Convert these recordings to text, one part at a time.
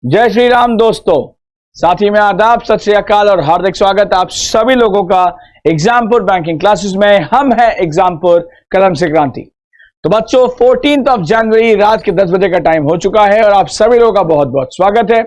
जय श्री राम दोस्तों, साथी में आदाब, सत श्री अकाल और हार्दिक स्वागत आप सभी लोगों का एग्जामपुर बैंकिंग क्लासेस में। हम हैं एग्जामपुर कलम से क्रांति। तो बच्चों 14 जनवरी रात के 10 बजे का टाइम हो चुका है और आप सभी लोगों का बहुत बहुत स्वागत है।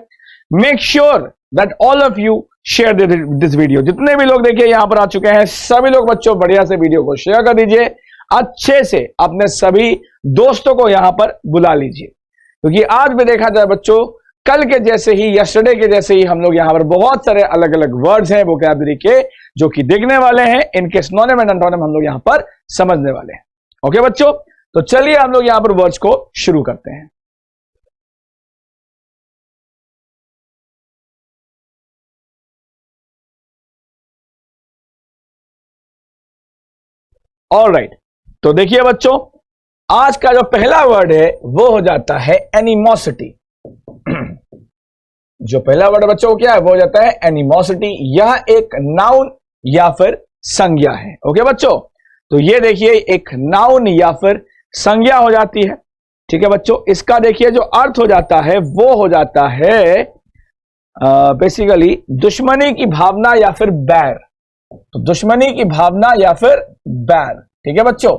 Make sure that all of you share this video. जितने भी लोग देखिए यहां पर आ चुके हैं, सभी लोग बच्चों बढ़िया से वीडियो को शेयर कर दीजिए, अच्छे से अपने सभी दोस्तों को यहां पर बुला लीजिए, क्योंकि आज भी देखा जाए बच्चों कल के जैसे ही, यस्टरडे के जैसे ही हम लोग यहां पर बहुत सारे अलग अलग वर्ड्स हैं वोकैबुलरी के जो कि देखने वाले हैं। इनके सिनोनिम एंड एंटोनिम हम लोग यहां पर समझने वाले हैं। ओके बच्चों, तो चलिए हम लोग यहां पर वर्ड्स को शुरू करते हैं। ऑलराइट, तो देखिए बच्चों आज का जो पहला वर्ड है वो हो जाता है एनिमोसिटी। जो पहला वर्ड बच्चों क्या है वो हो जाता है एनिमोसिटी। यह एक नाउन या फिर संज्ञा है। ओके बच्चों, तो ये देखिए एक नाउन या फिर संज्ञा हो जाती है। ठीक है बच्चों, इसका देखिए जो अर्थ हो जाता है वो हो जाता है बेसिकली दुश्मनी की भावना या फिर बैर। तो दुश्मनी की भावना या फिर बैर। ठीक है बच्चों,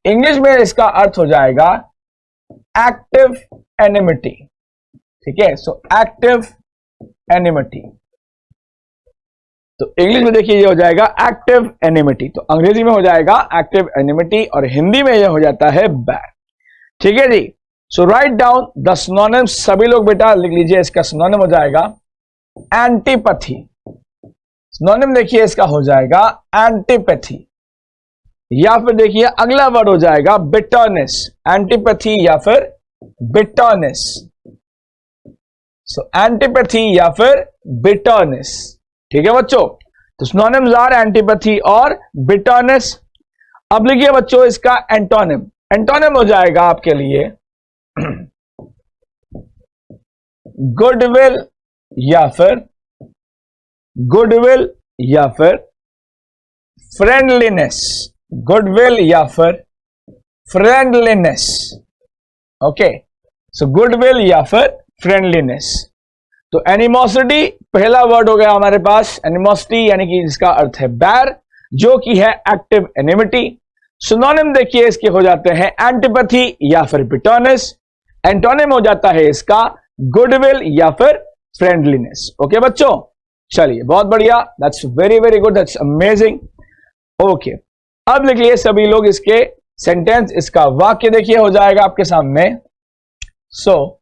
इंग्लिश में इसका अर्थ हो जाएगा एक्टिव एनिमिटी। ठीक है, सो एक्टिव एनिमिटी। तो इंग्लिश में देखिए ये हो जाएगा एक्टिव एनिमिटी, तो अंग्रेजी में हो जाएगा एक्टिव एनिमिटी और हिंदी में ये हो जाता है बैर। ठीक है जी, सो राइट डाउन द सिनोनिम्स। सभी लोग बेटा लिख लीजिए, इसका सिनोनिम हो जाएगा एंटीपैथी। सिनोनिम देखिए इसका हो जाएगा एंटीपैथी, या फिर देखिए अगला वर्ड हो जाएगा बिटरनेस। एंटीपैथी या फिर बिटरनेस। सो एंटीपैथी या फिर बिटरनेस। ठीक है बच्चों, तो सिनोनिम्स आर एंटीपैथी और बिटरनेस। अब लिखिए बच्चों इसका एंटोनिम। एंटोनिम हो जाएगा आपके लिए गुडविल या फिर फ्रेंडलीनेस। गुडविल या फिर फ्रेंडलीनेस। ओके, सो गुडविल या फिर फ्रेंडलीनेस। तो एनिमोसिटी पहला वर्ड हो गया हमारे पास, एनिमोसिटी यानी कि जिसका अर्थ है बैर, जो कि है एक्टिव एनिमिटी। सिनोनिम देखिए इसके हो जाते हैं एंटीपैथी या फिर बिटरनेस। एंटोनिम हो जाता है इसका गुडविल या फिर फ्रेंडलीनेस। ओके बच्चों, चलिए बहुत बढ़िया, that's very very good, that's amazing. Okay, अब लिख लिए सभी लोग इसके सेंटेंस, इसका वाक्य देखिए हो जाएगा आपके सामने। सो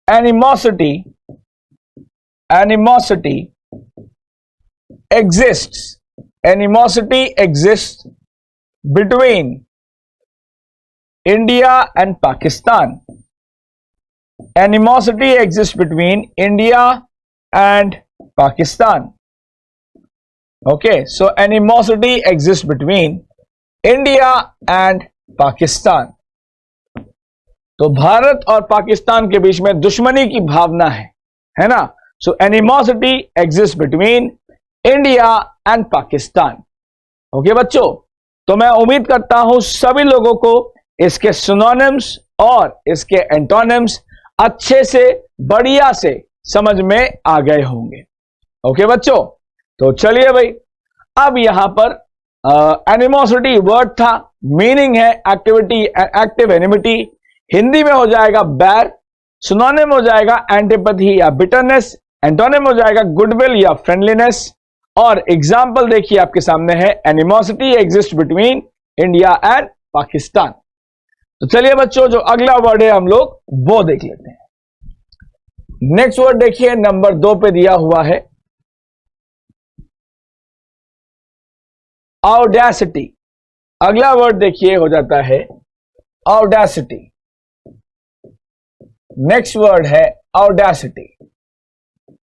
animosity exists between India and Pakistan. Animosity exists between India and Pakistan. Okay, so animosity exists between India and Pakistan. तो भारत और पाकिस्तान के बीच में दुश्मनी की भावना है ना। So animosity exist between India and Pakistan. Okay बच्चों, तो मैं उम्मीद करता हूं सभी लोगों को इसके सिनोनिम्स और इसके एंटोनिम्स अच्छे से बढ़िया से समझ में आ गए होंगे। ओके बच्चों, तो चलिए भाई, अब यहां पर एनिमोसिटी वर्ड था, मीनिंग है एक्टिविटी, एक्टिव एनिमिटी। हिंदी में हो जाएगा बैर। सिनोनिम हो जाएगा एंटीपैथी या बिटरनेस। एंटोनिम हो जाएगा गुडविल या फ्रेंडलीनेस। और एग्जाम्पल देखिए आपके सामने है animosity exist between India and Pakistan. तो चलिए बच्चों, जो अगला वर्ड है हम लोग वो देख लेते हैं। नेक्स्ट वर्ड देखिए नंबर 2 पे दिया हुआ है ऑडेसिटी। अगला वर्ड देखिए हो जाता है ऑडेसिटी। नेक्स्ट वर्ड है ऑडेसिटी।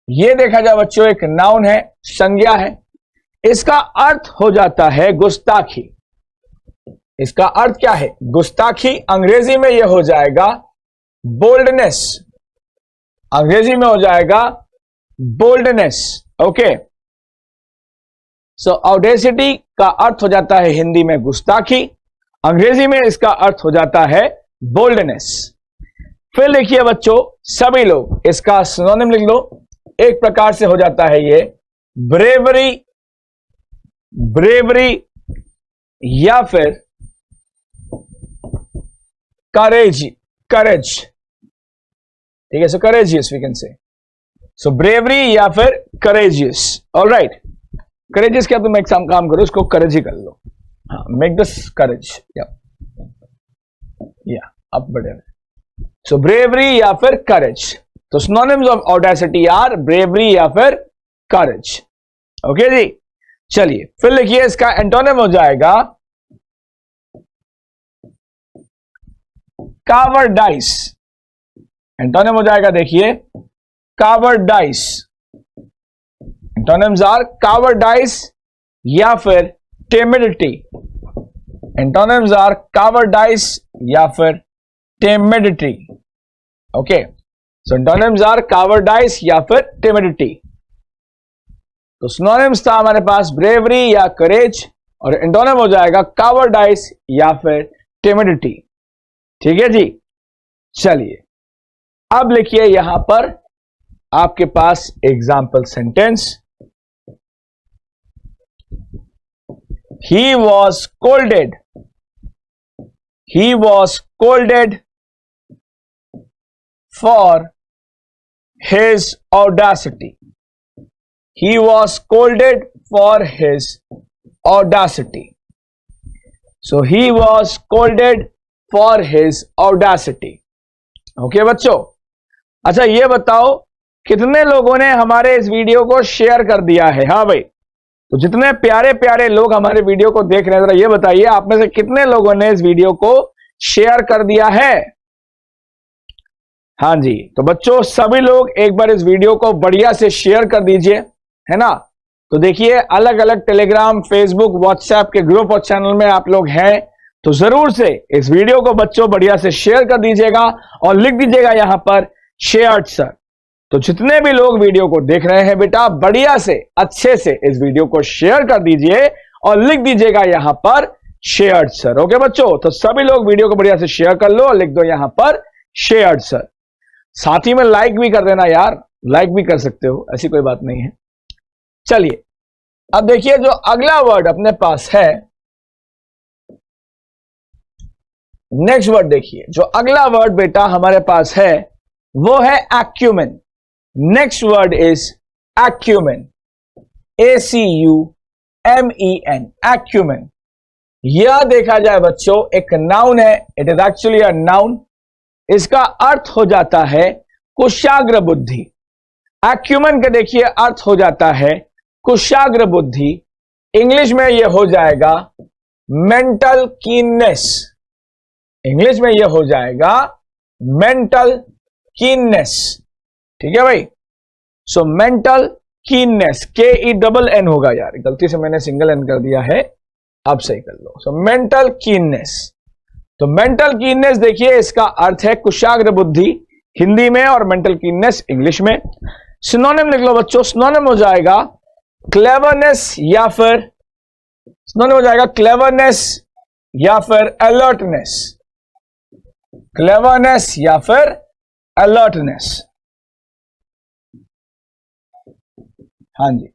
ये देखा जाए बच्चों एक नाउन है, संज्ञा है। इसका अर्थ हो जाता है गुस्ताखी। इसका अर्थ क्या है? गुस्ताखी। अंग्रेजी में यह हो जाएगा बोल्डनेस। अंग्रेजी में हो जाएगा बोल्डनेस। ओके, सो ऑडेसिटी का अर्थ हो जाता है हिंदी में गुस्ताखी, अंग्रेजी में इसका अर्थ हो जाता है बोल्डनेस। फिर लिखिए बच्चों सभी लोग, इसका सिनोनिम लिख लो। एक प्रकार से हो जाता है ये ब्रेवरी, ब्रेवरी या फिर करेज, करेज, ठीक है। सो courageous we can say, so bravery या फिर करेजियस। ऑलराइट, करेजियस क्या, तुम एक काम करो, इसको करेज ही कर लो। हाँ, मेक दिस करेज, या अब बढ़े। सो ब्रेवरी या फिर करेज, तो synonyms of audacity are bravery या फिर करेज। ओके जी, चलिए फिर लिखिए इसका एंटोनिम हो जाएगा कावर्डाइस। एंटोनिम हो जाएगा, देखिए कावर्डाइस। एंटोनिम्स आर कावर्डाइस या फिर टिमिडिटी। एंटोनिम्स आर कावर्डाइस या फिर timidity. Okay, so antonyms are cowardice या फिर टिमिडिटी। तो सिनोनिम्स था हमारे पास ब्रेवरी या करेज, और एंटोनिम हो जाएगा कावर्डाइस या फिर टिमिडिटी। ठीक है जी, चलिए अब लिखिए यहां पर आपके पास example sentence. He was scolded, he was scolded for his audacity. He was scolded for his audacity. So he was scolded for his audacity. Okay बच्चों, अच्छा ये बताओ कितने लोगों ने हमारे इस वीडियो को शेयर कर दिया है? हाँ भाई, तो जितने प्यारे प्यारे लोग हमारे वीडियो को देख रहे हैं, जरा ये बताइए आप में से कितने लोगों ने इस वीडियो को शेयर कर दिया है? हाँ जी, तो बच्चों सभी लोग एक बार इस वीडियो को बढ़िया से शेयर कर दीजिए, है ना। तो देखिए अलग अलग टेलीग्राम, फेसबुक, व्हाट्सएप के ग्रुप और चैनल में आप लोग हैं, तो जरूर से इस वीडियो को बच्चों बढ़िया से शेयर कर दीजिएगा और लिख दीजिएगा यहां पर शेयर्ड सर। तो जितने भी लोग वीडियो को देख रहे हैं बेटा, बढ़िया से अच्छे से इस वीडियो को शेयर कर दीजिए और लिख दीजिएगा यहां पर शेयर्ड सर। ओके बच्चों, तो सभी लोग वीडियो को बढ़िया से शेयर कर लो और लिख दो यहां पर शेयर्ड सर। साथ ही में लाइक भी कर देना यार, लाइक भी कर सकते हो, ऐसी कोई बात नहीं है। चलिए अब देखिए जो अगला वर्ड अपने पास है, नेक्स्ट वर्ड देखिए, जो अगला वर्ड बेटा हमारे पास है वो है acumen. Next word is acumen, ACUMEN, acumen. यह देखा जाए बच्चों एक नाउन है, it is actually a noun. इसका अर्थ हो जाता है कुशाग्र बुद्धि। एक्यूमेन का देखिए अर्थ हो जाता है कुशाग्र बुद्धि। इंग्लिश में यह हो जाएगा मेंटल कीननेस। इंग्लिश में यह हो जाएगा मेंटल कीननेस। ठीक है भाई, सो मेंटल कीननेस, KENN होगा यार, गलती से मैंने सिंगल एन कर दिया है, आप सही कर लो। सो मेंटल कीननेस, तो मेंटल कीननेस देखिए इसका अर्थ है कुशाग्र बुद्धि हिंदी में और मेंटल कीननेस इंग्लिश में। सिनोनिम लिख लो बच्चों, सिनोनिम हो जाएगा क्लेवरनेस या फिर, सिनोनिम हो जाएगा क्लेवरनेस या फिर अलर्टनेस। क्लेवरनेस या फिर अलर्टनेस। हाँ जी,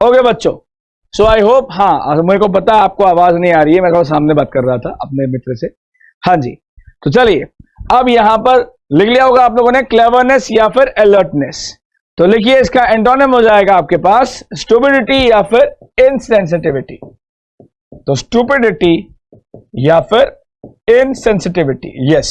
ओके बच्चों, सो आई होप, हाँ मेरे को पता आपको आवाज नहीं आ रही है, मैं थोड़ा सामने बात कर रहा था अपने मित्र से, हाँ जी, तो चलिए अब यहां पर लिख लिया होगा आप लोगों ने क्लेवरनेस या फिर अलर्टनेस। तो लिखिए इसका एंटोनिम हो जाएगा आपके पास स्टूपिडिटी या फिर इनसेंसिटिविटी। तो स्टूपिडिटी या फिर इनसेंसिटिविटी, यस।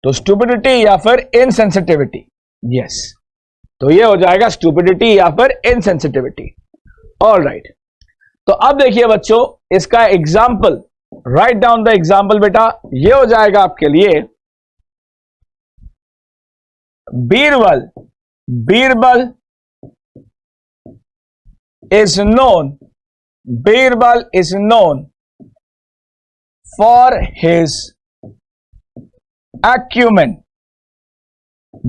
तो स्टूपिडिटी या फिर इनसेंसिटिविटी, यस। तो ये हो जाएगा स्टूपिडिटी या फिर इनसेंसिटिविटी। ऑल राइट, तो अब देखिए बच्चों इसका example, right down the example बेटा। ये हो जाएगा आपके लिए Birbal, Birbal is known, Birbal is known for his acumen.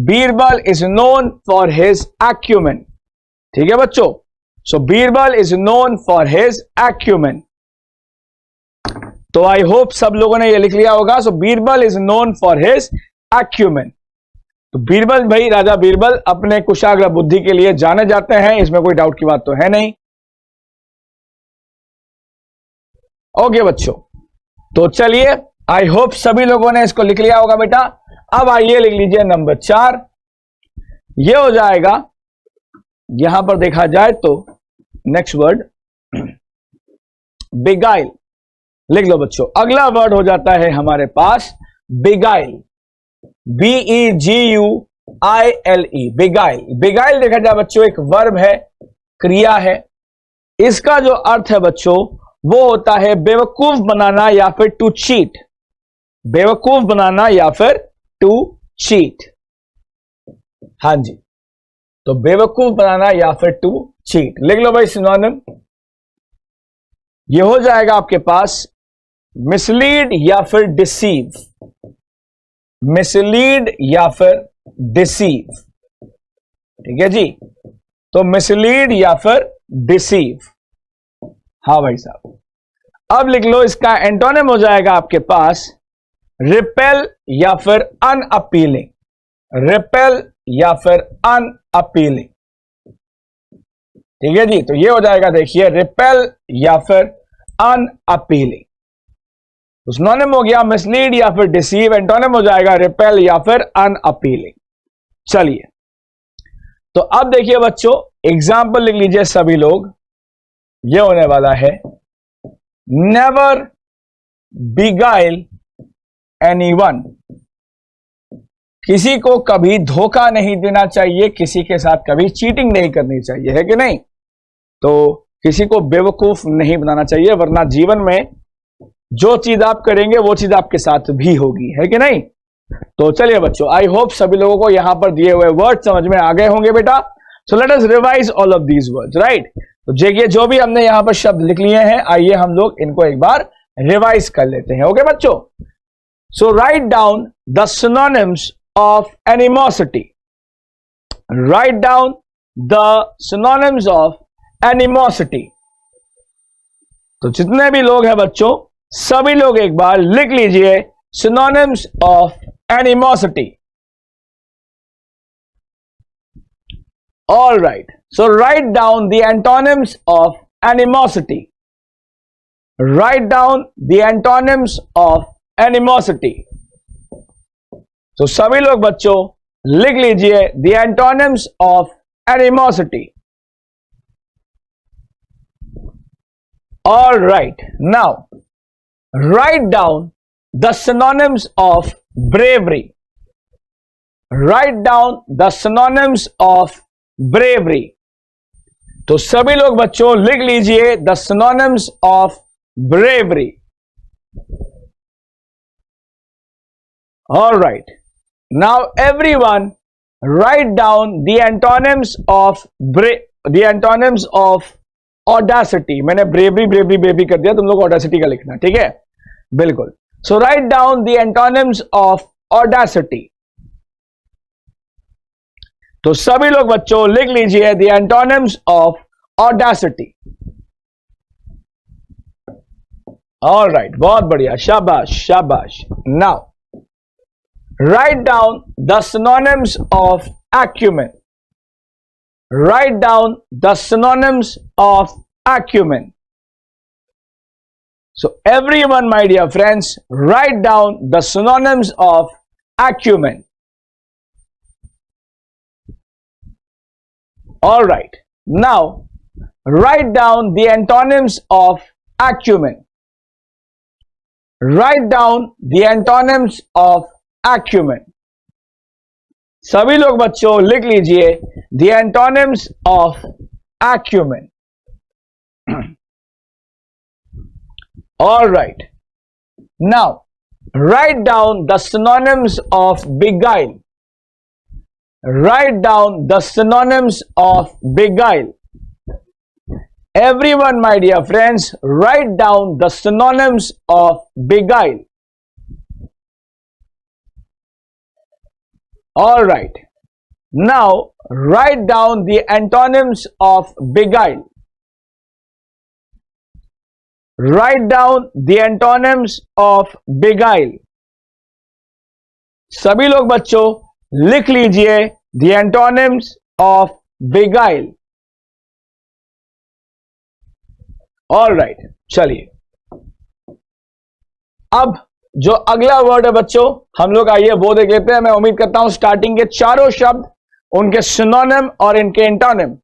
Birbal is known for his acumen. ठीक है बच्चों, so Birbal is known for his acumen. तो आई होप सब लोगों ने ये लिख लिया होगा। so Birbal is known for his acumen. तो बीरबल भाई, राजा बीरबल अपने कुशाग्र बुद्धि के लिए जाने जाते हैं, इसमें कोई डाउट की बात तो है नहीं। ओके बच्चों, तो चलिए आई होप सभी लोगों ने इसको लिख लिया होगा बेटा। अब आइए लिख लीजिए नंबर 4। ये हो जाएगा, यहां पर देखा जाए तो नेक्स्ट वर्ड बिगाइल। लिख लो बच्चों, अगला वर्ड हो जाता है हमारे पास बिगाइल, BEGUILE, बिगाइल। बिगाइल देखा जाए बच्चों एक वर्ब है, क्रिया है। इसका जो अर्थ है बच्चों वो होता है बेवकूफ बनाना या फिर टू चीट, बेवकूफ बनाना या फिर टू चीट। हां जी, तो बेवकूफ बनाना या फिर टू चीट। लिख लो भाई सिनोनिम, ये हो जाएगा आपके पास मिसलीड या फिर डिसीव, मिसलीड या फिर डिसीव। ठीक है जी, तो मिसलीड या फिर डिसीव। हाँ भाई साहब, अब लिख लो इसका एंटोनिम हो जाएगा आपके पास रिपेल या फिर अनअपीलिंग, रिपेल या फिर अनअपीलिंग। ठीक है जी, तो ये हो जाएगा देखिए रिपेल या फिर अनअपीलिंग। सिनोनिम हो गया मिसलीड या फिर डिसीव, एंटोनिम हो जाएगा रिपेल या फिर अनअपीलिंग। चलिए, तो अब देखिए बच्चों एग्जाम्पल लिख लीजिए सभी लोग। ये होने वाला है नेवर बिगाइल एनीवन, किसी को कभी धोखा नहीं देना चाहिए, किसी के साथ कभी चीटिंग नहीं करनी चाहिए, है कि नहीं। तो किसी को बेवकूफ नहीं बनाना चाहिए, वरना जीवन में जो चीज आप करेंगे वो चीज आपके साथ भी होगी, है कि नहीं। तो चलिए बच्चों, आई होप सभी लोगों को यहां पर दिए हुए वर्ड समझ में आ गए होंगे बेटा। So let us revise all of these words, right. तो देखिए जो भी हमने यहां पर शब्द लिख लिए हैं, आइए हम लोग इनको एक बार रिवाइज कर लेते हैं। ओके बच्चों, so write down the synonyms of animosity, write down the synonyms of animosity. तो जितने भी लोग हैं बच्चों, सभी लोग एक बार लिख लीजिए synonyms of animosity. All right, so write down the antonyms of animosity, write down the antonyms of animosity. तो सभी लोग बच्चों लिख लीजिए the antonyms of animosity. All right, now write down the synonyms of bravery, write down the synonyms of bravery। तो सभी लोग बच्चों लिख लीजिए the synonyms of bravery। all right, now everyone write down the antonyms of the antonyms of Audacity. मैंने bravery bravery bravery कर दिया, तुम लोग ऑडासिटी का लिखना, ठीक है, बिल्कुल। So write down the antonyms of audacity. तो सभी लोग बच्चों लिख लीजिए the antonyms of audacity. All right, बहुत बढ़िया, शाबाश शाबाश। Now write down the synonyms of acumen, write down the synonyms of acumen. So everyone, my dear friends, write down the synonyms of acumen. All right, now write down the antonyms of acumen. Write down the antonyms of acumen. सभी लोग बच्चों लिख लीजिए the antonyms of acumen. All right, now write down the synonyms of beguile. Write down the synonyms of beguile. Everyone, my dear friends, write down the synonyms of beguile. All right, now write down the antonyms of beguile. Write down the antonyms of beguile. सभी लोग बच्चों लिख लीजिए the antonyms of beguile. All right, चलिए अब जो अगला word है बच्चों हम लोग आइए वो देख लेते हैं. मैं उम्मीद करता हूं स्टार्टिंग के चारों शब्द उनके सिनोनिम और इनके एंटोनिम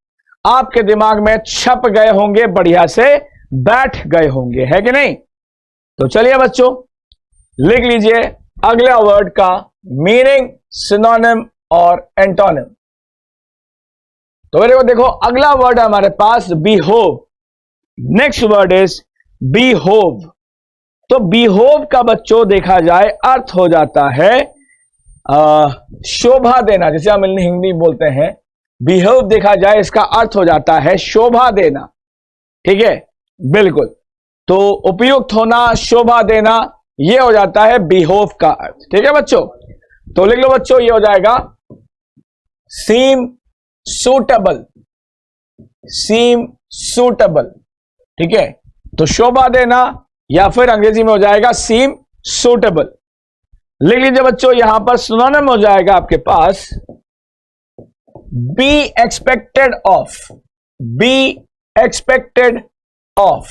आपके दिमाग में छप गए होंगे, बढ़िया से बैठ गए होंगे, है कि नहीं? तो चलिए बच्चों लिख लीजिए अगला वर्ड का मीनिंग, सिनोनिम और एंटोनिम. तो मेरे को देखो अगला वर्ड है हमारे पास behove. Next word is behove. तो बिहोव का बच्चों देखा जाए अर्थ हो जाता है शोभा देना, जिसे हम हिंदी बोलते हैं. बिहेव देखा जाए इसका अर्थ हो जाता है शोभा देना. ठीक है, बिल्कुल. तो उपयुक्त होना, शोभा देना, यह हो जाता है बिहेव का अर्थ. ठीक है बच्चों, तो लिख लो बच्चों, यह हो जाएगा सीम सूटेबल. सीम सूटेबल. ठीक है, तो शोभा देना या फिर अंग्रेजी में हो जाएगा सीम सूटेबल. लिख लीजिए बच्चों, यहां पर सिनोनिम हो जाएगा आपके पास be expected of. Be expected of.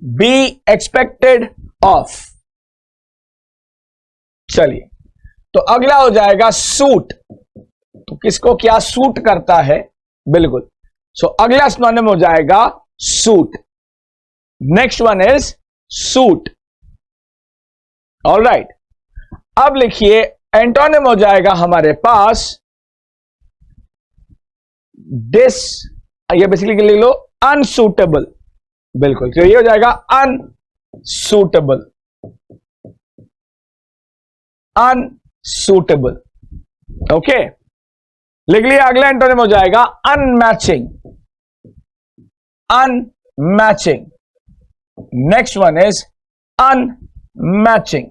Be expected of. चलिए, तो अगला हो जाएगा सूट. तो किसको क्या सूट करता है? बिल्कुल. सो अगला सिनोनिम हो जाएगा suit. Next one is suit. Alright, अब लिखिए एंटोनिम हो जाएगा हमारे पास डिस. ये बेसिकली लिख लो अनसूटेबल. बिल्कुल, तो ये हो जाएगा अनसूटेबल. अनसूटेबल. ओके, लिख लिया. अगला एंटोनिम हो जाएगा unmatching. Unmatching. Next one is unmatching.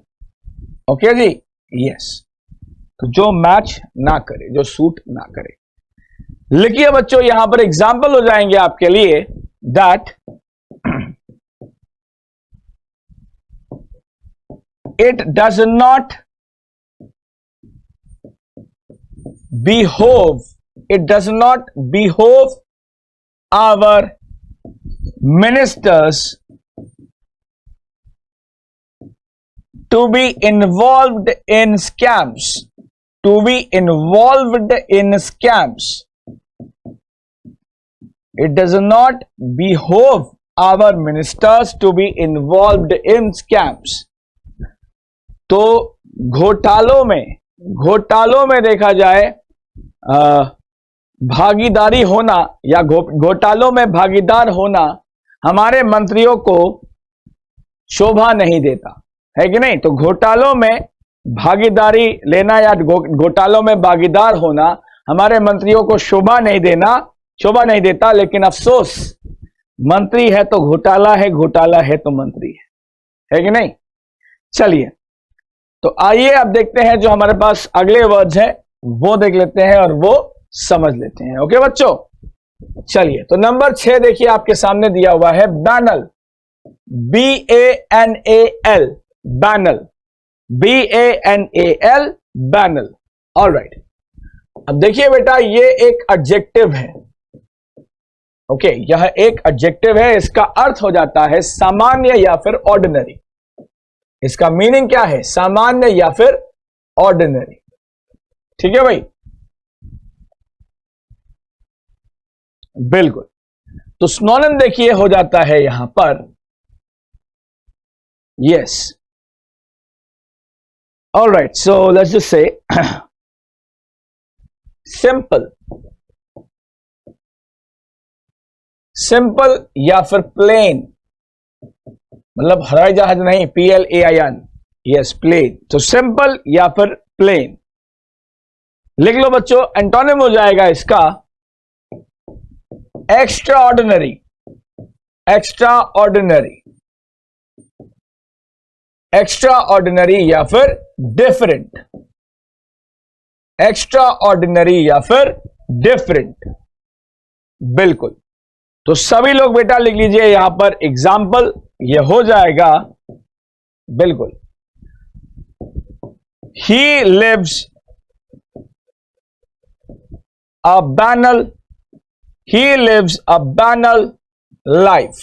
Okay जी, यस. तो जो मैच ना करे, जो सूट ना करे. लिखिए बच्चों, यहां पर एग्जाम्पल हो जाएंगे आपके लिए that it does not behove. It does not behove our ministers to be involved in scams. To be involved in scams. It does not behove our ministers to be involved in scams. तो घोटालों में देखा जाए भागीदारी होना या घोटालों में भागीदार होना हमारे मंत्रियों को शोभा नहीं देता, है कि नहीं? तो घोटालों में भागीदारी लेना या घोटालों में भागीदार होना हमारे मंत्रियों को शोभा नहीं देता. लेकिन अफसोस, मंत्री है तो घोटाला है, घोटाला है तो मंत्री है कि नहीं? चलिए, तो आइए अब देखते हैं जो हमारे पास अगले वर्ड्स हैं वो देख लेते हैं और वो समझ लेते हैं. ओके बच्चों, चलिए. तो नंबर 6 देखिए आपके सामने दिया हुआ है banal. BANAL. Banal. BANAL. Banal. Alright, अब देखिए बेटा, ये एक एडजेक्टिव है. ओके, यह एक एडजेक्टिव है, इसका अर्थ हो जाता है सामान्य या फिर ऑर्डिनरी। इसका मीनिंग क्या है? सामान्य या फिर ऑर्डिनरी। ठीक है भाई, बिल्कुल। तो सिनोनिम देखिए हो जाता है यहां पर yes. Alright, so let's just say simple, simple या फिर प्लेन, मतलब हवाई जहाज नहीं, PLAIN, यस प्लेन। तो सिंपल या फिर प्लेन लिख लो बच्चों। एंटोनिम हो जाएगा इसका extra ordinary, extra ordinary, extra ordinary या फिर डिफरेंट, एक्स्ट्रा ऑर्डिनरी या फिर डिफरेंट, बिल्कुल। तो सभी लोग बेटा लिख लीजिए यहां पर एग्जाम्पल, ये हो जाएगा बिल्कुल। He lives a banal, he lives a banal life,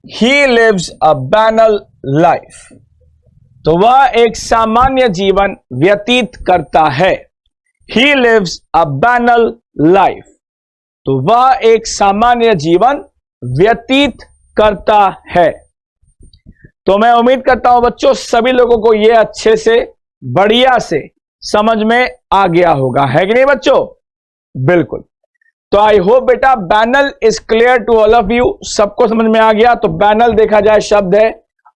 he lives a banal life। तो वह एक सामान्य जीवन व्यतीत करता है। he lives a banal life, तो वह एक सामान्य जीवन व्यतीत करता है। तो मैं उम्मीद करता हूं बच्चों सभी लोगों को यह अच्छे से बढ़िया से समझ में आ गया होगा, है कि नहीं बच्चों? बिल्कुल। तो आई होप बेटा banal is clear to all of you, सबको समझ में आ गया। तो बैनल देखा जाए शब्द है,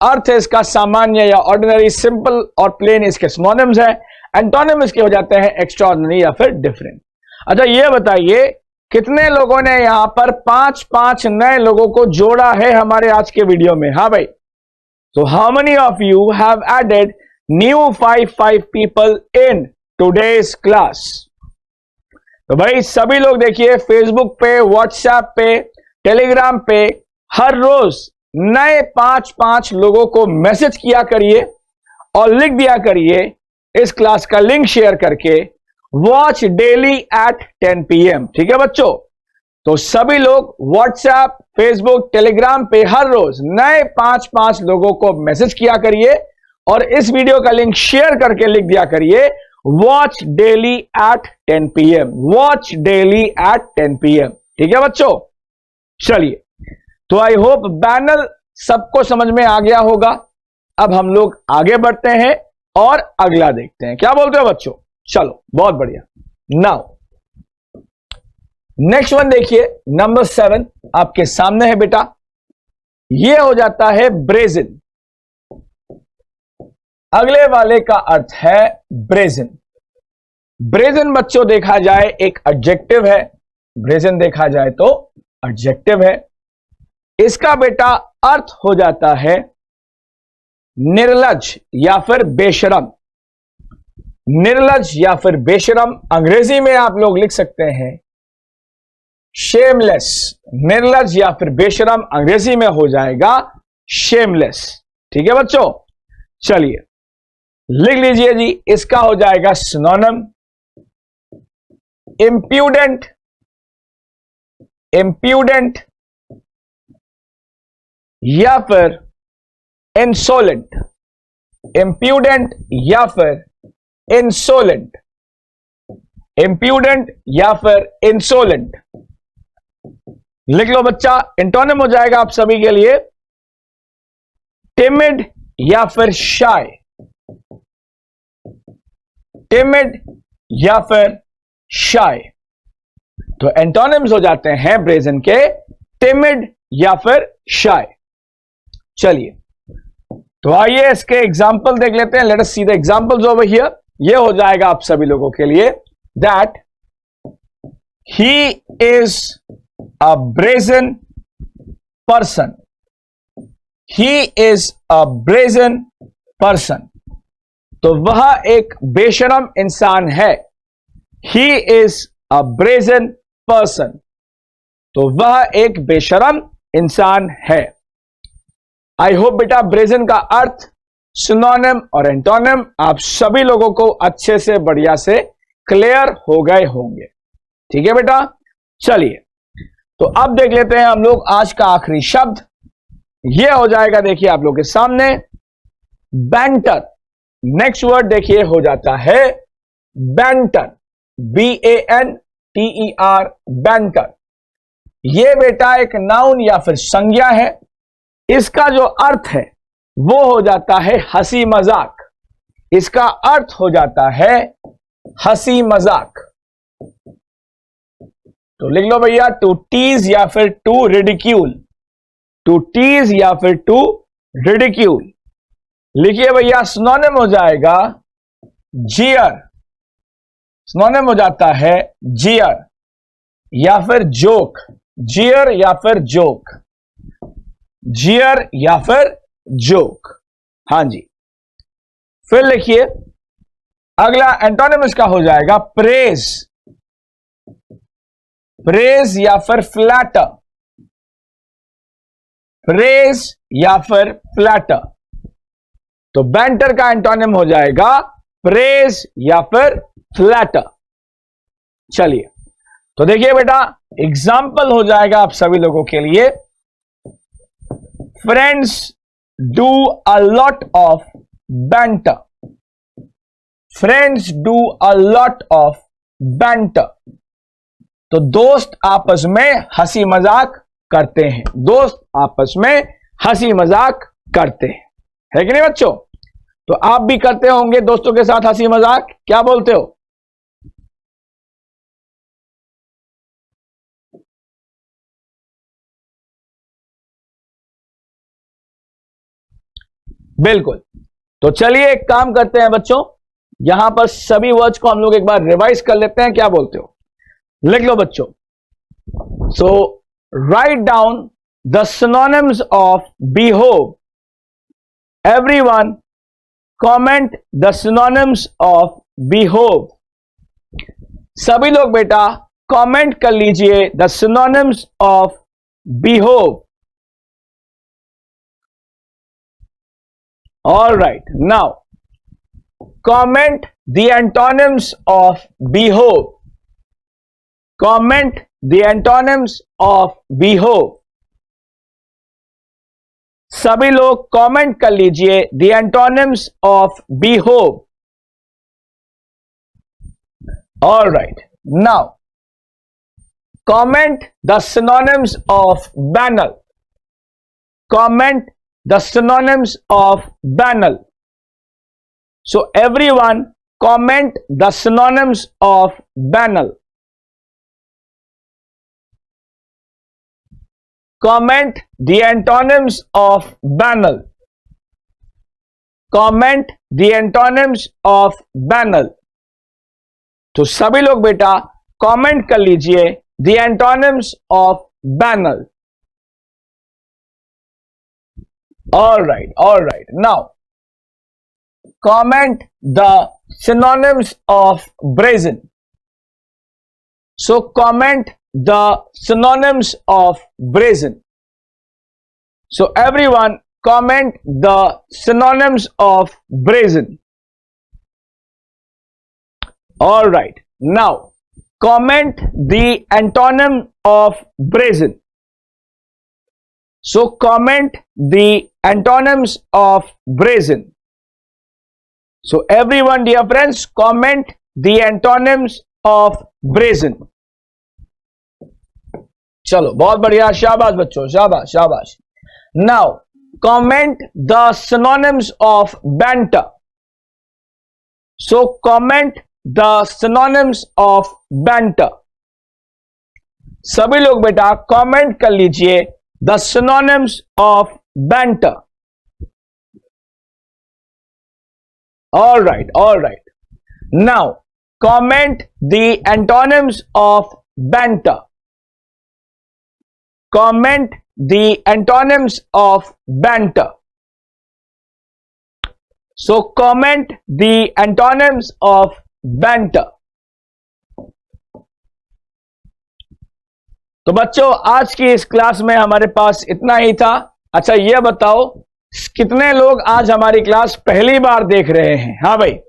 अर्थ है इसका सामान्य या ऑर्डिनरी, सिंपल और प्लेन इसके सिनोनिम्स है, एंटोनिम इसके हो जाते हैं एक्स्ट्रा ऑर्डिनरी या फिर डिफरेंट। अच्छा ये बताइए कितने लोगों ने यहां पर 5-5 नए लोगों को जोड़ा है हमारे आज के वीडियो में? हाँ भाई, तो how many of you have added new 5 people in today's class? तो भाई सभी लोग देखिए फेसबुक पे, व्हाट्सएप पे, टेलीग्राम पे हर रोज नए 5 लोगों को मैसेज किया करिए और लिख दिया करिए इस क्लास का लिंक शेयर करके, वॉच डेली एट 10 PM। ठीक है बच्चों? तो सभी लोग व्हाट्सएप, फेसबुक, टेलीग्राम पे हर रोज नए 5 लोगों को मैसेज किया करिए और इस वीडियो का लिंक शेयर करके लिख दिया करिए watch daily at 10 PM, watch daily at 10 PM। ठीक है बच्चों? चलिए, तो आई होप बैनल सबको समझ में आ गया होगा। अब हम लोग आगे बढ़ते हैं और अगला देखते हैं, क्या बोलते हो बच्चों? चलो बहुत बढ़िया। नाउ नेक्स्ट वन देखिए, नंबर 7 आपके सामने है बेटा। यह हो जाता है ब्रेजन। अगले वाले का अर्थ है ब्रेजन। ब्रेजन बच्चों देखा जाए एक एडजेक्टिव है, ब्रेजन देखा जाए तो एडजेक्टिव है। इसका बेटा अर्थ हो जाता है निर्लज या फिर बेशरम। निर्लज या फिर बेशरम अंग्रेजी में आप लोग लिख सकते हैं शेमलेस। निर्लज या फिर बेशरम अंग्रेजी में हो जाएगा शेमलेस। ठीक है बच्चों? चलिए लिख लीजिए जी, इसका हो जाएगा सिनोनिम इम्प्यूडेंट, इम्प्यूडेंट या फिर इंसोलेंट, इम्प्यूडेंट या फिर इंसोलेंट, इम्प्यूडेंट या फिर इंसोलेंट। लिख लो बच्चा, एंटोनिम हो जाएगा आप सभी के लिए टिमिड या फिर शाय, टिमिड या फिर शाय। तो एंटोनिम्स हो जाते हैं ब्रेजन के टिमिड या फिर शाय। चलिए तो आइए इसके एग्जाम्पल देख लेते हैं। Let us see the examples over here. ये हो जाएगा आप सभी लोगों के लिए that he is a brazen person, he is a brazen person. तो वह एक बेशरम इंसान है। He is a brazen person, तो वह एक बेशरम इंसान है। आई होप बेटा ब्रेजन का अर्थ, सिनोनिम और एंटोनिम आप सभी लोगों को अच्छे से बढ़िया से क्लियर हो गए होंगे। ठीक है बेटा? चलिए तो अब देख लेते हैं हम लोग आज का आखिरी शब्द। यह हो जाएगा, देखिए आप लोग के सामने, बैंटर। नेक्स्ट वर्ड देखिए हो जाता है बैंटर, BANTER, बैंटर। यह बेटा एक नाउन या फिर संज्ञा है। इसका जो अर्थ है वो हो जाता है हंसी मजाक। इसका अर्थ हो जाता है हंसी मजाक। तो लिख लो भैया, टू टीज या फिर टू रिडिक्यूल। टू टीज या फिर टू रिडिक्यूल। लिखिए भैया, सिनोनिम हो जाएगा जियर। सिनोनिम हो जाता है जियर या फिर जोक। जियर या फिर जोक। जियर या फिर जोक। हां जी। फिर लिखिए, अगला एंटोनिम इसका हो जाएगा प्रेज। प्रेज या फिर फ्लैटर। प्रेज या फिर फ्लैटर। तो बैंटर का एंटोनिम हो जाएगा प्रेज या फिर फ्लैटर। चलिए, तो देखिए बेटा, एग्जाम्पल हो जाएगा आप सभी लोगों के लिए। Friends do a lot of banter. Friends do a lot of banter. तो दोस्त आपस में हंसी मजाक करते हैं। दोस्त आपस में हंसी मजाक करते हैं, है कि नहीं बच्चों? तो आप भी करते होंगे दोस्तों के साथ हंसी मजाक, क्या बोलते हो? बिल्कुल। तो चलिए एक काम करते हैं बच्चों, यहां पर सभी वर्ड्स को हम लोग एक बार रिवाइज कर लेते हैं, क्या बोलते हो? लिख लो बच्चों। So write down the synonyms of behave. Everyone comment the synonyms of behave. सभी लोग बेटा कमेंट कर लीजिए the synonyms of behave. All right, now comment the antonyms of behave. Comment the antonyms of behave. सभी लोग comment कर लीजिए the antonyms of behave. All right, now comment the synonyms of banal. Comment the synonyms of banal. So everyone comment the synonyms of banal. Comment the antonyms of banal. Comment the antonyms of banal. तो सभी लोग बेटा comment कर लीजिए the antonyms of banal. All right. Now, comment the synonyms of brazen. So, comment the synonyms of brazen. So, everyone comment the synonyms of brazen. All right. Now, comment the antonym of brazen. So comment the antonyms of brazen. So everyone dear friends comment the antonyms of brazen. चलो बहुत बढ़िया, शाबाश बच्चों, शाबाश शाबाश। Now comment the synonyms of banter. So comment the synonyms of banter. सभी लोग बेटा कमेंट कर लीजिए the synonyms of banter. All right. Now comment the antonyms of banter. Comment the antonyms of banter. So comment the antonyms of banter. तो बच्चों आज की इस क्लास में हमारे पास इतना ही था। अच्छा ये बताओ कितने लोग आज हमारी क्लास पहली बार देख रहे हैं? हाँ भाई,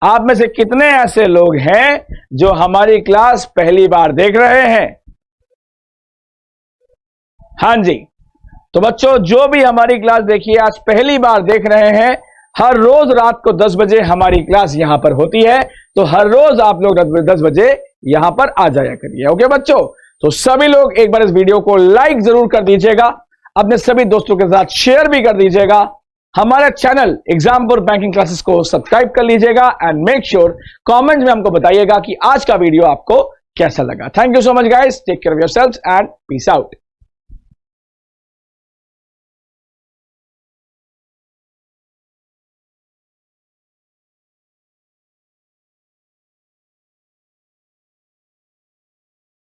आप में से कितने ऐसे लोग हैं जो हमारी क्लास पहली बार देख रहे हैं? हाँ जी, तो बच्चों जो भी हमारी क्लास देखिए आज पहली बार देख रहे हैं, हर रोज रात को 10 बजे हमारी क्लास यहां पर होती है, तो हर रोज आप लोग 10 बजे यहां पर आ जाया करिए। ओके बच्चों, तो सभी लोग एक बार इस वीडियो को लाइक जरूर कर दीजिएगा, अपने सभी दोस्तों के साथ शेयर भी कर दीजिएगा, हमारे चैनल एग्जामपुर बैंकिंग क्लासेस को सब्सक्राइब कर लीजिएगा एंड मेक श्योर कमेंट में हमको बताइएगा कि आज का वीडियो आपको कैसा लगा। Thank you so much guys, take care of yourselves and peace out.